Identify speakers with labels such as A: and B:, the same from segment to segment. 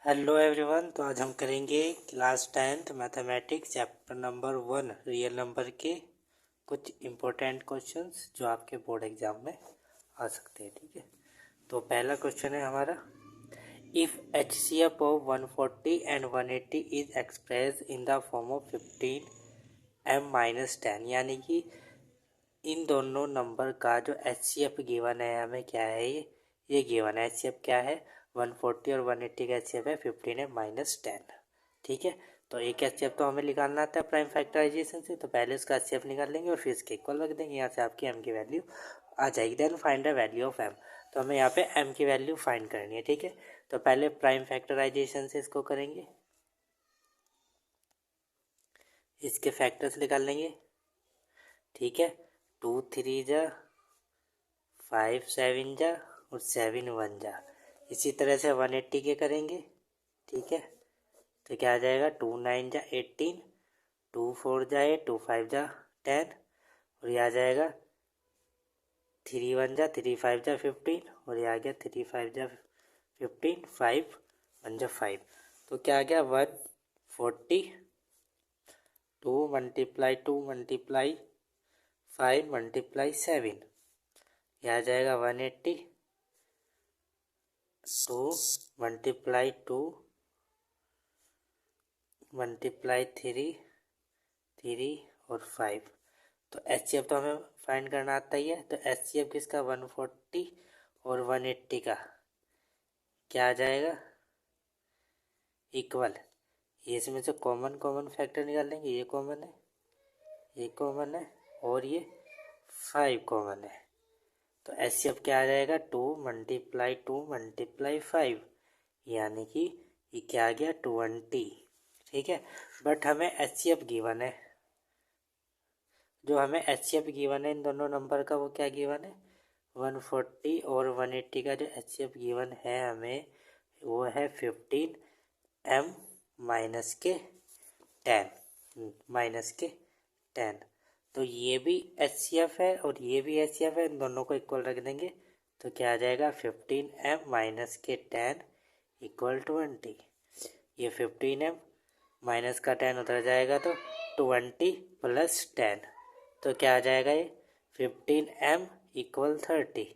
A: Hello everyone. तो आज हम करेंगे class 10th mathematics chapter number 1 real number के कुछ इम्पोर्टेंट क्वेश्चंस जो आपके बोर्ड एग्जाम में आ सकते हैं। ठीक है, तो पहला क्वेश्चन है हमारा, if H C F of 140 and 180 is express in the form of 15m-10, यानी कि इन दोनों नंबर का जो एच सी एफ गिवन है हमें क्या है, ये गिवन है। एच सी एफ क्या है, 140 और 180 का एच सी एफ है 15m-10। ठीक है, तो एक एच सी एफ तो हमें निकालना आता है प्राइम फैक्टराइजेशन से, तो पहले उसका एच सी एफ निकाल लेंगे और फिर इसके इक्वल रख देंगे। यहाँ से आपकी एम की वैल्यू आ जाएगी। Then find the value of M, तो हमें यहाँ पे एम की वैल्यू फाइंड करनी है। ठीक है, तो पहले प्राइम फैक्टराइजेशन से इसको करेंगे, इसके फैक्टर्स निकाल लेंगे। ठीक है, 2 3 जा 5 7 जा और 7 1 जा। इसी तरह से 180 के करेंगे। ठीक है, तो क्या आ जाएगा, 2 9 जा 18, 2 4 जा 8, 2 5 जा 10 और ये आ जाएगा 3 1 जा 3 5 जा 15 और ये आ गया 3 5 जा 15, 5 1 जा 5। तो क्या आ गया, 140, 2 मल्टीप्लाई 2 मल्टीप्लाई 5 मल्टीप्लाई 7, यह आ जाएगा 180, 2 मल्टीप्लाई 2 मल्टीप्लाई 3 और 5। तो एच सी एफ तो हमें फाइंड करना आता ही है। तो एच सी एफ किसका, 140 और 180 का क्या आ जाएगा, इक्वल। ये इसमें से कॉमन कॉमन फैक्टर निकाल लेंगे। ये कॉमन है, ये कॉमन है और ये 5 कॉमन है। तो एच सी एफ क्या आ जाएगा, 2 मल्टीप्लाई 2 मल्टीप्लाई 5, यानी कि ये क्या आ गया, 20। ठीक है, बट हमें एच सी एफ गिवन है, जो हमें एच सी एफ गिवन है इन दोनों नंबर का, वो क्या गिवन है, 140 और 180 का जो एच सी एफ गिवन है हमें, वो है 15m माइनस के 10। तो ये भी एच सी एफ है और ये भी एच सी एफ है, इन दोनों को इक्वल रख देंगे। तो क्या आ जाएगा, 15m माइनस के 10 इक्वल 20। ये 15m माइनस का 10 उधर जाएगा तो 20 प्लस 10, तो क्या आ जाएगा, ये 15m इक्वल 30,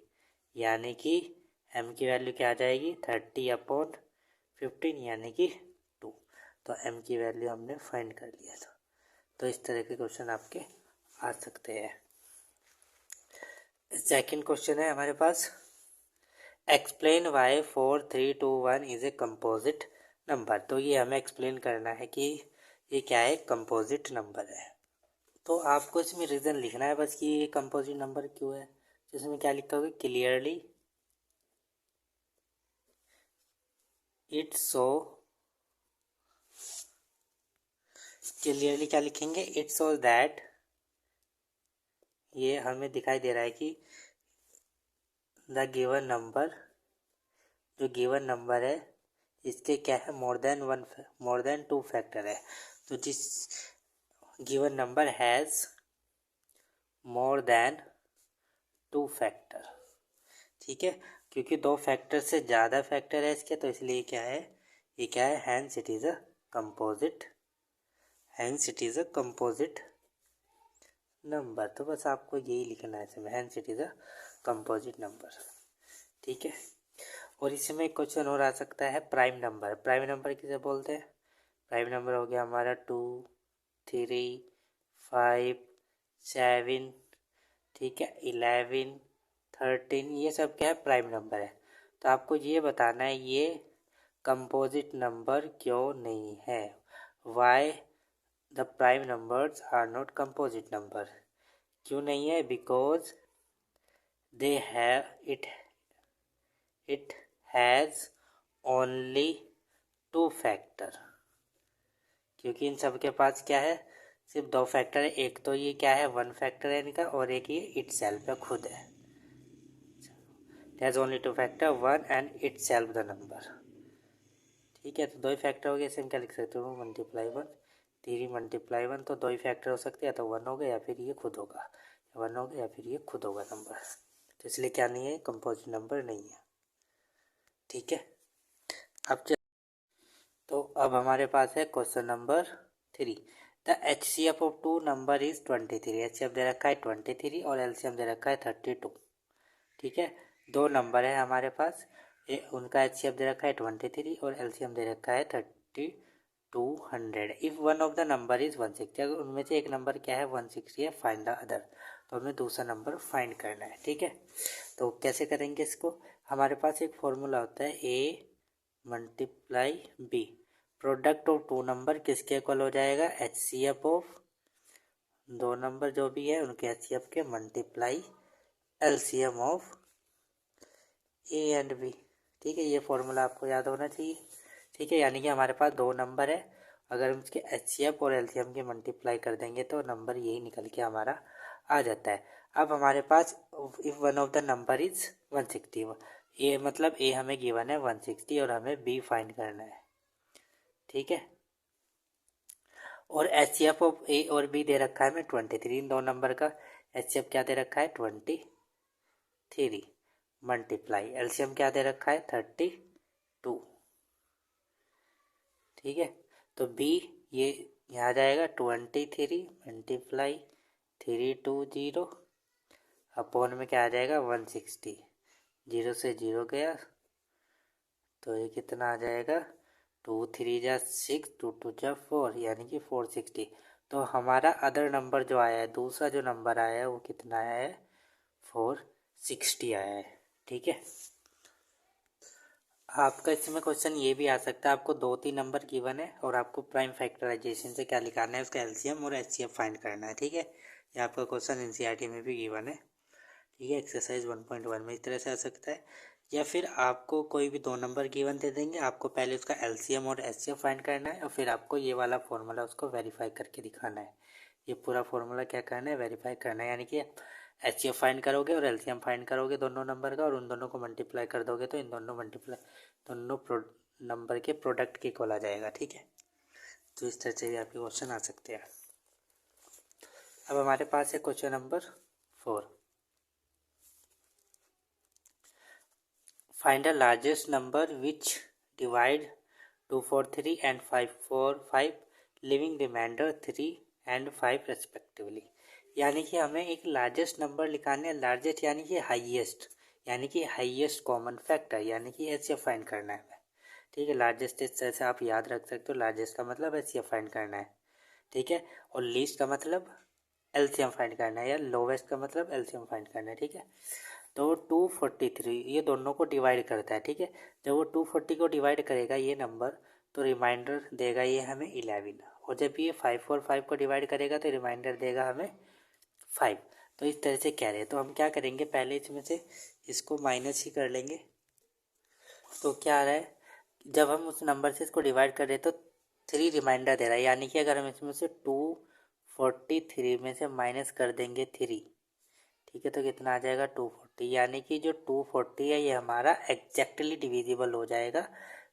A: यानी कि m की वैल्यू क्या आ जाएगी, 30/15 यानी कि 2। तो m की वैल्यू हमने फाइंड कर लिया था। तो इस तरह के क्वेश्चन आपके आ सकते हैं। सेकंड क्वेश्चन है हमारे पास, explain why 4 3 2 1 is a composite number. तो ये हमें एक्सप्लेन करना है कि ये क्या है, कंपोजिट नंबर है। तो आपको इसमें रीज़न लिखना है बस कि ये कंपोजिट नंबर क्यों है। इसमें क्या लिखा होगा, क्लियरली इट सो, क्लियरली क्या लिखेंगे, इट शोज दैट, ये हमें दिखाई दे रहा है कि द गिवन नंबर, जो गिवन नंबर है इसके क्या है, मोर देन 2 फैक्टर है। तो जिस given number has more than 2 factor, ठीक है, क्योंकि 2 फैक्टर से ज़्यादा फैक्टर है इसके, तो इसलिए क्या है, ये क्या है, hence it is a composite, hence it is a composite number. तो बस आपको यही लिखना है इसमें, hence it is a composite number. ठीक है, और इसमें एक क्वेश्चन और आ सकता है, प्राइम नंबर। प्राइम नंबर किसे बोलते हैं, प्राइम नंबर हो गया हमारा 2 3 5 7, ठीक है, 11 13, ये सब क्या है, प्राइम नंबर है। तो आपको ये बताना है ये कंपोजिट नंबर क्यों नहीं है, why the prime numbers are not composite number. क्यों नहीं है, because they have it has only 2 factor, क्योंकि इन सब के पास क्या है, सिर्फ 2 फैक्टर है। एक तो ये क्या है, 1 फैक्टर है इनका, और एक ये इट सेल्फ है, खुद है। Has only 2 factor, 1 and it self the number. ठीक है, तो 2 ही फैक्टर हो गया, इसमें क्या लिख सकते हो, मल्टीप्लाई 1, 3 मल्टीप्लाई 1, तो 2 ही फैक्टर हो सकते हैं, तो 1 हो गया या फिर ये खुद होगा, 1 हो गया या फिर ये खुद होगा नंबर। तो इसलिए क्या नहीं है, कंपोजिट नंबर नहीं है। ठीक है, अब अब हमारे पास है question number 3। The HCF of two number is 23। HCF दे रखा है 23 और LCM दे रखा है 32। ठीक है, दो नंबर है हमारे पास, उनका HCF दे रखा है 23 और LCM दे रखा है 3200। If one of the number is 160, अगर उनमें से एक नंबर क्या है 160 है, फाइंड द अदर। तो हमें दूसरा नंबर फाइंड करना है। ठीक है, तो कैसे करेंगे इसको? हमारे पास एक फॉर्मूला होता है A multiply B। Product of two number किसके इक्वल हो जाएगा? HCF ऑफ दो नंबर जो भी है उनके HCF के multiply LCM of A and B। ठीक है, ये फॉर्मूला आपको याद होना चाहिए। ठीक है, यानी कि हमारे पास दो नंबर है, अगर हम इसके HCF और LCM के मल्टीप्लाई कर देंगे तो नंबर यही निकल के हमारा आ जाता है। अब हमारे पास if one of the number is 160, a मतलब ए हमें गिवन है 160 और हमें B फाइंड करना है। ठीक है, और HCF ऑफ A और B दे रखा है हमें 23। इन दो नंबर का HCF क्या दे रखा है 23 मल्टीप्लाई LCM क्या दे रखा है 32। ठीक है, तो B ये यहाँ आ जाएगा 23 मल्टीप्लाई 320 अपॉन में क्या आ जाएगा 160। 0 से 0 गया तो ये कितना आ जाएगा 2 3 जा 6 2 2 जा 4 यानी कि 460। तो हमारा अदर नंबर जो आया है, दूसरा जो नंबर आया है वो कितना आया है 460 आया है। ठीक है, आपका इसमें क्वेश्चन ये भी आ सकता है, आपको 2-3 नंबर गिवन है और आपको प्राइम फैक्टराइजेशन से क्या निकालना है, उसका LCM और HCF फाइंड करना है। ठीक है, ये आपका क्वेश्चन NCERT में भी गिवन है। ठीक है, एक्सरसाइज 1.1 में इस तरह से आ सकता है। या फिर आपको कोई भी दो नंबर गिवन दे देंगे, आपको पहले उसका LCM और HCF फाइंड करना है और फिर आपको ये वाला फॉर्मूला उसको वेरीफाई करके दिखाना है। ये पूरा फॉर्मूला क्या करना है, वेरीफाई करना है, यानी कि HCF फाइंड करोगे और LCM फाइंड करोगे दोनों नंबर का और उन दोनों को मल्टीप्लाई कर दोगे तो इन दोनों नंबर के प्रोडक्ट के इक्वल आ जाएगा। ठीक है, तो इस तरह से भी आपके क्वेश्चन आ सकते हैं। अब हमारे पास है question number 4। Find the largest number which divide 243 and 545 living remainder 3 and 5 respectively. यानी कि हमें एक लार्जेस्ट नंबर निकालना है, लार्जेस्ट यानी कि हाईएस्ट, यानी कि हाईएस्ट कॉमन फैक्टर, यानी कि HCF फाइंड करना है हमें। ठीक है, लार्जेस्ट इस तरह से आप याद रख सकते हो, लार्जेस्ट का मतलब HCF फाइंड करना है। ठीक है, और लीस्ट का मतलब LCM फाइंड करना है, या लोवेस्ट का मतलब LCM फाइंड करना है। ठीक है, तो 243 ये दोनों को डिवाइड करता है। ठीक है, जब वो 240 को डिवाइड करेगा ये नंबर तो रिमाइंडर देगा ये हमें 11, और जब ये 5 और 5 को डिवाइड करेगा तो रिमाइंडर देगा हमें 5। तो इस तरह से कह रहे हैं, तो हम क्या करेंगे, पहले इसमें से इसको माइनस ही कर लेंगे। तो क्या आ रहा है, जब हम उस नंबर से इसको डिवाइड कर रहे हैं तो 3 रिमाइंडर दे रहा है, यानी कि अगर हम इसमें से 243 में से माइनस कर देंगे 3, ठीक है, तो कितना आ जाएगा 240, यानी कि जो 240 है ये हमारा एग्जैक्टली डिविजिबल हो जाएगा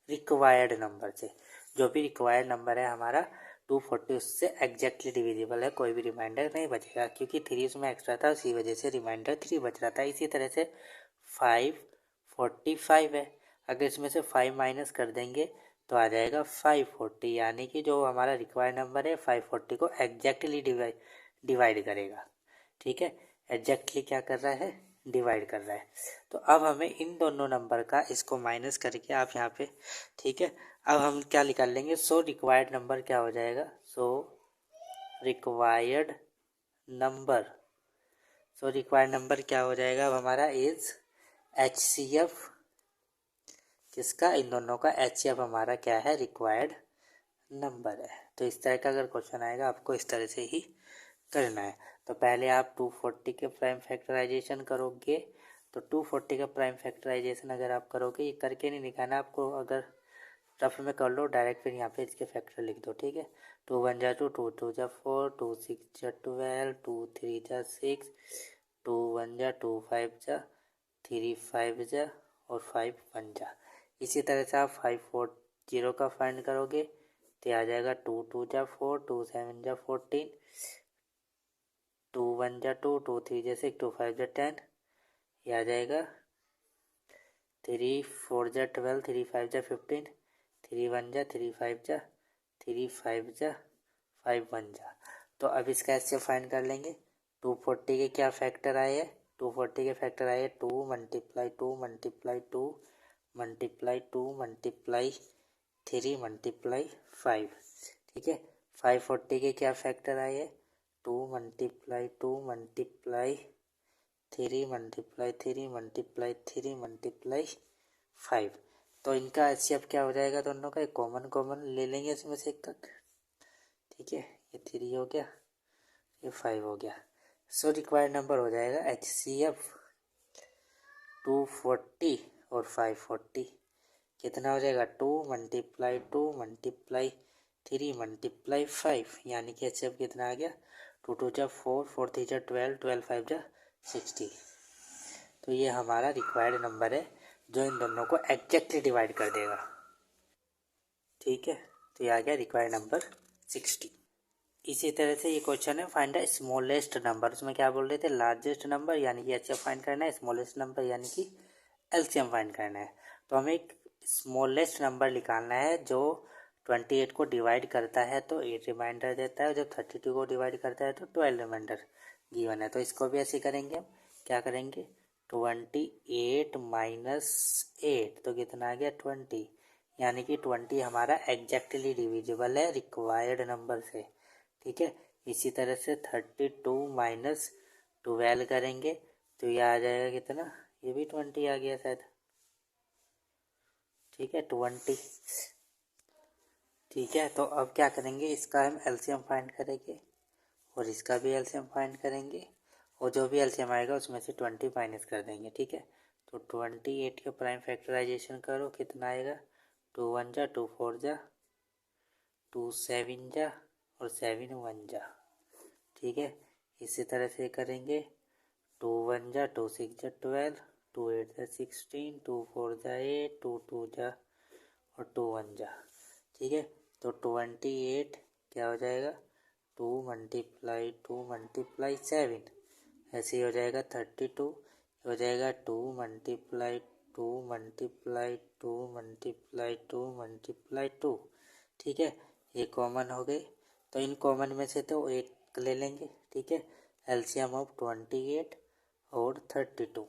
A: रिक्वायर्ड नंबर से। जो भी रिक्वायर्ड नंबर है हमारा 240 उससे एग्जैक्टली डिविजिबल है, कोई भी रिमाइंडर नहीं बचेगा, क्योंकि 3 उसमें एक्स्ट्रा था उसी वजह से रिमाइंडर 3 बच रहा था। इसी तरह से 545 है, अगर इसमें से 5 माइनस कर देंगे तो आ जाएगा 540, यानी कि जो हमारा रिक्वायर्ड नंबर है 540 को एग्जैक्टली डिवाइड करेगा। ठीक है, एग्जैक्टली क्या कर रहा है, डिवाइड कर रहा है। तो अब हमें इन दोनों नंबर का इसको माइनस करके आप यहाँ पे, ठीक है, अब हम क्या निकाल लेंगे, सो रिक्वायर्ड नंबर क्या हो जाएगा, सो रिक्वायर्ड नंबर क्या हो जाएगा अब हमारा इज HCF, किसका, इन दोनों का HCF हमारा क्या है, रिक्वायर्ड नंबर है। तो इस तरह का अगर क्वेश्चन आएगा आपको इस तरह से ही करना है। तो पहले आप 240 के प्राइम फैक्टराइजेशन करोगे, तो 240 का प्राइम फैक्टराइजेशन अगर आप करोगे, ये करके नहीं दिखाना आपको, अगर रफ में कर लो डायरेक्ट, फिर यहाँ पे इसके फैक्टर लिख दो। ठीक है, 2 1 जा 2 2 2 जा 4 2 6 जा 12 2 3 जा 6 2 1 जा 2 5 जा 3 5 जा और 5 1 जा। इसी तरह से आप 5 4 0 का फाइंड करोगे तो आ जाएगा 2 2 जा 4 2 7 जा 14 2 1 जा 2 2 3 जा 6 2 5 जा 10, ये आ जाएगा 3 4 जा 12 3 5 जा 15, 3 1 जा 3 5 जा 3 5 जा 5 1 जा। तो अब इसका ऐसे फाइंड कर लेंगे। 240 के क्या फैक्टर आए हैं? 240 के फैक्टर आए 2 multiply 2 multiply 2 multiply 2 multiply 3 multiply 5। ठीक है। 540 के क्या फैक्टर आए हैं? 2 multiply 2 multiply 3 multiply 3 multiply 3 multiply 5। तो इनका एचसीएफ क्या हो जाएगा? दोनों का एक कॉमन ले लेंगे इसमें से एक तक। ठीक है, ये 3 हो गया, ये 5 हो गया। सो रिक्वायर्ड नंबर हो जाएगा एचसीएफ 240 और 540। कितना हो जाएगा? 2 मल्टीप्लाई 2 मल्टीप्लाई 3 मल्टीप्लाई 5, यानी कि एचसीएफ कितना आ गया? 2 2 जा 4 4 3 जा 12 12 5 जा 60। तो ये हमारा रिक्वायर्ड नंबर है जो इन दोनों को एग्जैक्टली डिवाइड कर देगा। ठीक है, तो ये आ गया रिक्वायर्ड नंबर 60। इसी तरह से ये क्वेश्चन है फाइंड द स्मॉलेस्ट नंबर। उसमें क्या बोल रहे थे? लार्जेस्ट नंबर यानी कि एचसीएफ फाइंड करना है, स्मॉलेस्ट नंबर यानी कि एलसीएम फाइंड करना है। तो हमें एक स्मॉलेस्ट नंबर निकालना है जो 28 को डिवाइड करता है तो 8 रिमाइंडर देता है, जब 32 को डिवाइड करता है तो 12 रिमाइंडर गिवन है। तो इसको भी ऐसे करेंगे हम। क्या करेंगे? 28 माइनस 8 तो कितना आ गया? 20, यानी कि 20 हमारा एग्जैक्टली डिविजिबल है रिक्वायर्ड नंबर से। ठीक है। इसी तरह से 32 माइनस 12 करेंगे तो ये आ जाएगा कितना? ये भी 20 आ गया शायद। ठीक है, 20। ठीक है, तो अब क्या करेंगे? इसका हम एलसीएम फाइंड करेंगे और इसका भी एलसीएम फाइंड करेंगे और जो भी एलसीएम आएगा उसमें से 20 माइनस कर देंगे। ठीक है, तो 28 का प्राइम फैक्टराइजेशन करो, कितना आएगा? 2 1 जा 2 4 जा 2 7 जा और 7 1 जा। ठीक है, इसी तरह से करेंगे। 2 1 जा 2 6 जा 12 2 8 जा 16 2 4 जा 8 2 2 जा और 2 1 जा। ठीक है, तो 28 क्या हो जाएगा? 2 मल्टीप्लाई 2 मल्टीप्लाई 7, ऐसे ही हो जाएगा 32। हो जाएगा 2 मल्टीप्लाई 2 मल्टीप्लाई 2 मल्टीप्लाई 2 मल्टीप्लाई 2। ठीक है, ये कॉमन हो गए तो इन कॉमन में से तो एक ले लेंगे। ठीक है, एलसीएम ऑफ 28 और 32।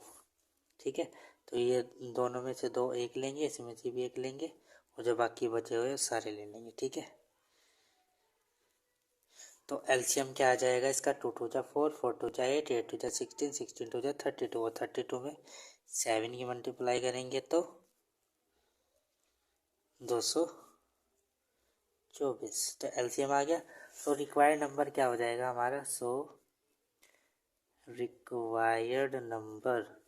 A: ठीक है, तो ये दोनों में से दो एक लेंगे, इसमें से भी एक लेंगे और जो बाकी बचे हुए सारे ले लेंगे। ठीक है, तो एलसीएम क्या आ जाएगा इसका? 2 2 जा 4 4 2 जा 8 8 2 जा 16 16 2 जा 32 और 32 में 7 की मल्टीप्लाई करेंगे तो 224। तो एलसीएम आ गया। तो रिक्वायर्ड नंबर क्या हो जाएगा हमारा? सो रिक्वायर्ड नंबर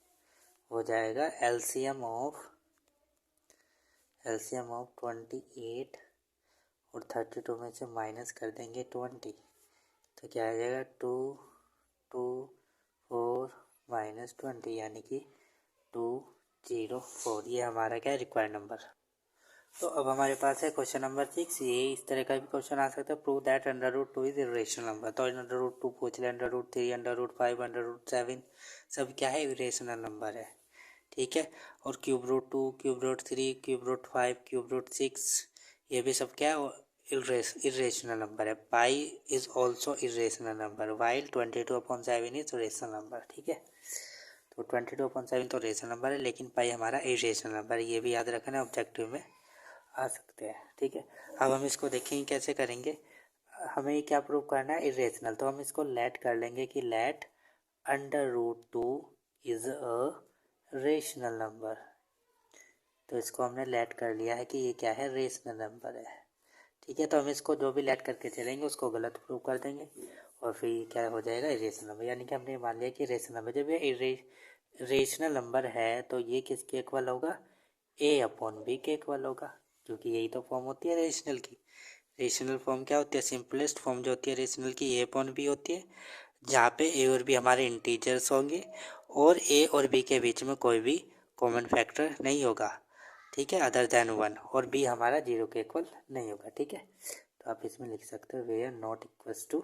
A: हो जाएगा एलसीएम ऑफ 28 और 32 में से माइनस कर देंगे 20 तो क्या आ जाएगा? 2 2 4 माइनस 20 यानी कि 204। ये हमारा क्या है? Required number. तो अब हमारे पास है क्वेश्चन नंबर 6। ये इस तरह का भी क्वेश्चन आ सकता है, prove that √2 is irrational number. तो √2 पूछ ले, √3 √5 √7 सब क्या है? इरेशनल नंबर है। ठीक है, और √2 √3 √5 √6 ये भी सब क्या है? इरेशनल नंबर है। Pi is also irrational number while 22/7 is rational number. ठीक है, तो 22/7 तो रेशनल नंबर है लेकिन पाई हमारा इरेशनल नंबर है। ये भी याद रखना, ऑब्जेक्टिव में आ सकते हैं। ठीक है, अब हम इसको देखेंगे कैसे करेंगे। हमें क्या प्रूव करना है? इरेशनल। तो हम इसको लेट कर लेंगे कि let √2 is a rational number. तो इसको हमने लेट कर लिया है कि ये क्या है? रेशनल नंबर है। ठीक है, तो हम इसको जो भी लेट करके चलेंगे उसको गलत प्रूव कर देंगे और फिर क्या हो जाएगा? Irrational number. यानी कि हमने मान लिया कि रेशनल नंबर, जब ये रेशनल नंबर है तो ये किसके इक्वल होगा? a/b के इक्वल होगा, क्योंकि यही तो फॉर्म होती है रेशनल की। रेशनल फॉर्म क्या होती है? सिंपलेस्ट फॉर्म जो होती है रेशनल की a/b होती है, जहाँ पे a और b हमारे इंटीजर्स होंगे और a और b के बीच में कोई भी कॉमन फैक्टर नहीं होगा। ठीक है, अदर देन 1, और b हमारा 0 के इक्वल नहीं होगा। ठीक है, तो आप इसमें लिख सकते हो where not equals to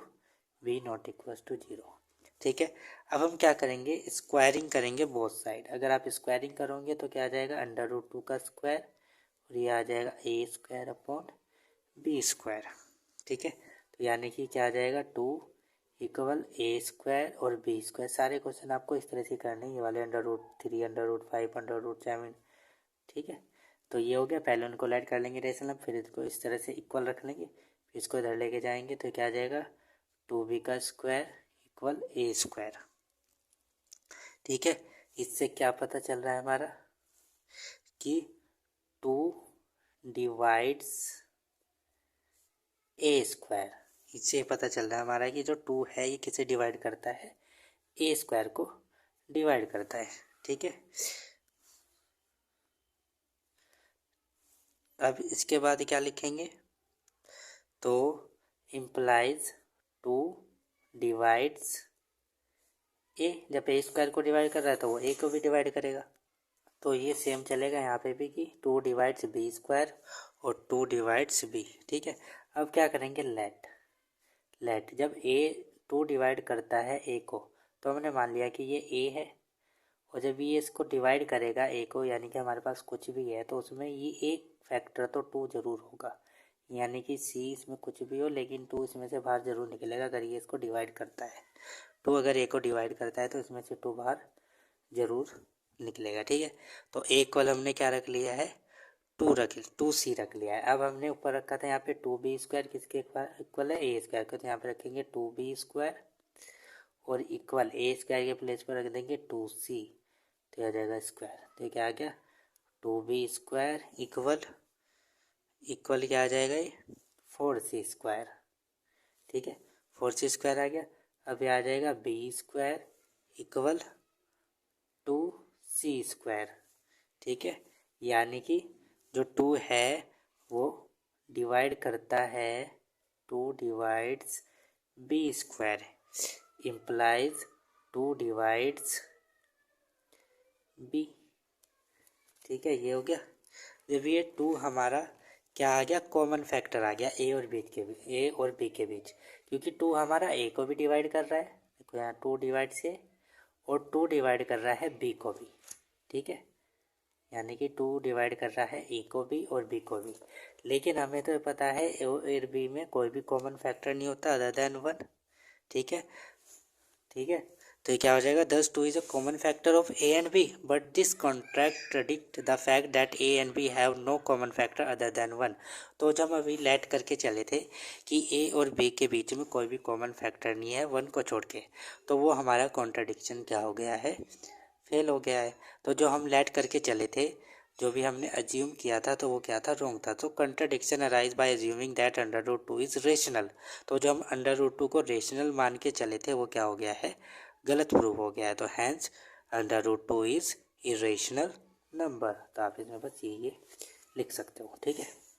A: b not equals to 0। ठीक है, अब हम क्या करेंगे? स्क्वायरिंग करेंगे बोथ साइड। अगर आप स्क्वायरिंग करोगे तो क्या आ जाएगा? √2 का स्क्वायर और ये आ जाएगा ए स्क्वायर अपॉन बी स्क्वायर। ठीक है, तो यानी कि क्या आ जाएगा 2 इक्वल ए स्क्वायर और बी स्क्वायर। सारे क्वेश्चन आपको इस तरह से करने हैं, ये वाले √3 √5 √7। ठीक है, तो ये हो गया। पहले उनको ऐड कर लेंगे रेशनल, फिर इसको इस तरह से इक्वल रख लेंगे, फिर इसको इधर लेके जाएंगे तो क्या आ जाएगा 2b का स्क्वायर इक्वल ए स्क्वायर। ठीक है, इससे क्या पता चल रहा है हमारा कि 2 डिवाइड्स ए स्क्वायर। इससे पता चल रहा है हमारा कि जो 2 है ये किसे डिवाइड करता है, ए स्क्वायर को डिवाइड करता है। ठीक है, अब इसके बाद क्या लिखेंगे, तो इम्प्लाइज 2 डिवाइड्स ए। जब ए स्क्वायर को डिवाइड कर रहा है तो वो ए को भी डिवाइड करेगा, तो ये सेम चलेगा यहाँ पे भी कि 2 डिवाइड्स बी स्क्वायर और 2 डिवाइड्स बी। ठीक है, अब क्या करेंगे, लेट जब ए 2 डिवाइड करता है ए को, तो हमने मान लिया कि ये ए है, और जब ये इसको डिवाइड करेगा ए को, यानी कि हमारे पास कुछ भी है, तो उसमें ये एक फैक्टर तो 2 ज़रूर होगा, यानी कि सी इसमें कुछ भी हो लेकिन 2 इसमें से बाहर ज़रूर निकलेगा अगर ये इसको डिवाइड करता है। 2 अगर ए को डिवाइड करता है तो इसमें से 2 बाहर ज़रूर निकलेगा। ठीक है, तो ए इक्वल हमने क्या रख लिया है, 2 सी रख लिया है। अब हमने ऊपर रखा था यहाँ पे 2b स्क्वायर, किसके इक्वल है, ए स्क्वायर को, तो यहाँ पे रखेंगे 2b स्क्वायर और इक्वल ए स्क्वायर के प्लेस पर रख देंगे 2c, तो आ जाएगा स्क्वायर। तो क्या आ गया 2b स्क्वायर इक्वल क्या आ जाएगा ये 4c स्क्वायर। ठीक है, 4c स्क्वायर आ गया। अब ये आ जाएगा b square equal 2c square. ठीक है, यानी कि जो 2 है वो डिवाइड करता है 2 divides b square, implies 2 divides b। ठीक है, ये हो गया। जब ये 2 हमारा क्या आ गया, कॉमन फैक्टर आ गया ए और बी के बीच, क्योंकि 2 हमारा ए को भी डिवाइड कर रहा है, देखो यहाँ 2 डिवाइड से, और 2 डिवाइड कर रहा है बी को भी। ठीक है, यानी कि 2 डिवाइड कर रहा है ए को भी और बी को भी, लेकिन हमें तो पता है ए और बी में कोई भी कॉमन फैक्टर नहीं होता अदर देन 1। ठीक है, तो ये क्या हो जाएगा, thus 2 is a common factor of A and B, but this contract the fact that A and B have no common factor other than 1। तो जब अभी लेट करके चले थे कि ए और बी के बीच में कोई भी कॉमन फैक्टर नहीं है 1 को छोड़ के, तो वो हमारा कॉन्ट्रडिक्शन क्या हो गया है, फेल हो गया है। तो जो हम लेट करके चले थे, जो भी हमने अज्यूम किया था, तो वो क्या था, रॉन्ग था। तो contradiction arise by assuming that √2 is rational. तो जो हम √2 को रेशनल मान के चले थे वो क्या हो गया है, गलत प्रूव हो गया है। तो हैंस √2 इज इरेशनल नंबर। तो आप इसमें बस ये लिख सकते हो। ठीक है,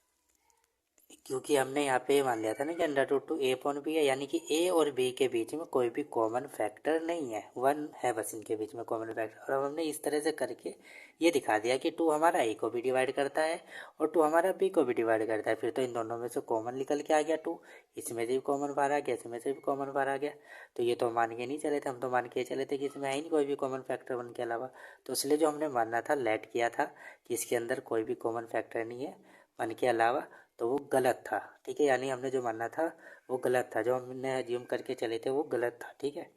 A: क्योंकि हमने यहाँ पे मान लिया था ना कि √2 ए अपॉन बी है, यानी कि ए और बी के बीच में कोई भी कॉमन फैक्टर नहीं है, 1 है बस इनके बीच में कॉमन फैक्टर। और अब हमने इस तरह से करके ये दिखा दिया कि 2 हमारा ए को भी डिवाइड करता है और 2 हमारा बी को भी डिवाइड करता है। फिर तो इन दोनों में से कॉमन निकल के आ गया 2, इसमें से भी कॉमन बाहर आ गया, इसमें से भी कॉमन बाहर आ गया। तो ये तो मान के नहीं चले थे, हम तो मान के चले थे कि इसमें है ही नहीं कोई भी कॉमन फैक्टर 1 के अलावा। तो इसलिए जो हमने मानना था, लेट किया था कि इसके अंदर कोई भी कॉमन फैक्टर नहीं है 1 के अलावा, तो वो गलत था। ठीक है, यानी हमने जो मानना था वो गलत था, जो हमने अज्यूम करके चले थे वो गलत था। ठीक है,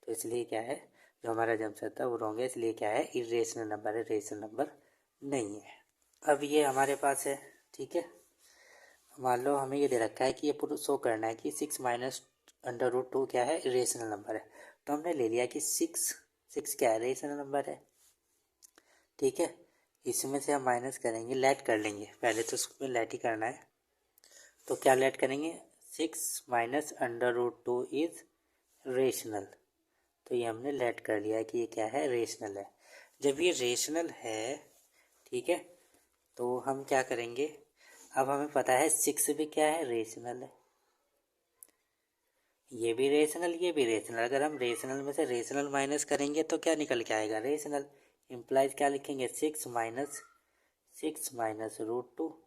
A: तो इसलिए क्या है, जो हमारा जमशेद था वो रॉन्ग है, इसलिए क्या है, इरेशनल नंबर है, रेशनल नंबर नहीं है। अब ये हमारे पास है। ठीक है, मान लो हमें ये दे रखा है कि ये पूरा शो करना है कि 6 माइनस √2 क्या है, रेशनल नंबर है। तो हमने ले लिया कि 6 क्या है, रेशनल नंबर है। ठीक है, इसमें से हम माइनस करेंगे, लेट कर लेंगे, पहले तो उसमें लेट ही करना है। तो क्या लेट करेंगे, 6 माइनस √2 इज रेशनल। तो ये हमने लेट कर लिया कि ये क्या है, रेशनल है। जब ये रेशनल है, ठीक है, तो हम क्या करेंगे, अब हमें पता है 6 भी क्या है, रेशनल है, ये भी रेशनल, ये भी रेशनल। अगर हम रेशनल में से रेशनल माइनस करेंगे तो क्या निकल के आएगा, रेशनल। इम्प्लाइज क्या लिखेंगे, 6 माइनस √2,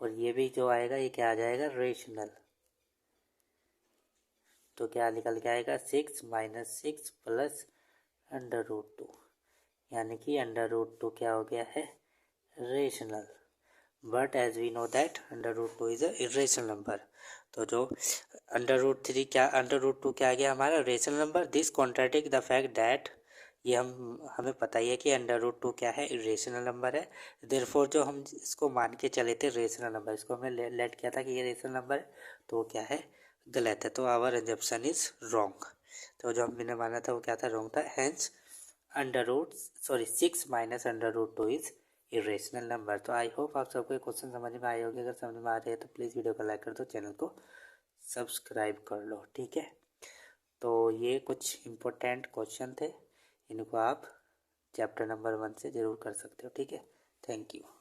A: और ये भी जो आएगा ये क्या आ जाएगा, रेशनल। तो क्या निकल के आएगा, 6 माइनस 6 प्लस √2, यानी कि √2 क्या हो गया है, rational. But as we know that √2 is a irrational number. तो जो √3 क्या √2 क्या आ गया हमारा rational number. This contradict the fact that ये हमें पता ही है कि √2 क्या है इरेशनल नंबर है। देयरफॉर जो हम इसको मान के चले थे रेशनल नंबर, इसको हमने लेट किया था कि ये रेशनल नंबर है, तो क्या है गलत है। तो आवर एजम्पशन इज रॉन्ग। तो जो हमने माना था वो क्या था रॉन्ग था। Hence 6 minus √2 is irrational number. तो आई होप आप सबको क्वेश्चन समझ में आए होंगे। अगर समझ में आ रहे हैं तो प्लीज़ वीडियो को लाइक कर दो, चैनल को सब्सक्राइब कर लो, ठीक है। तो ये कुछ इम्पोर्टेंट क्वेश्चन थे, इनको आप चैप्टर नंबर 1 से ज़रूर कर सकते हो, ठीक है। Thank you.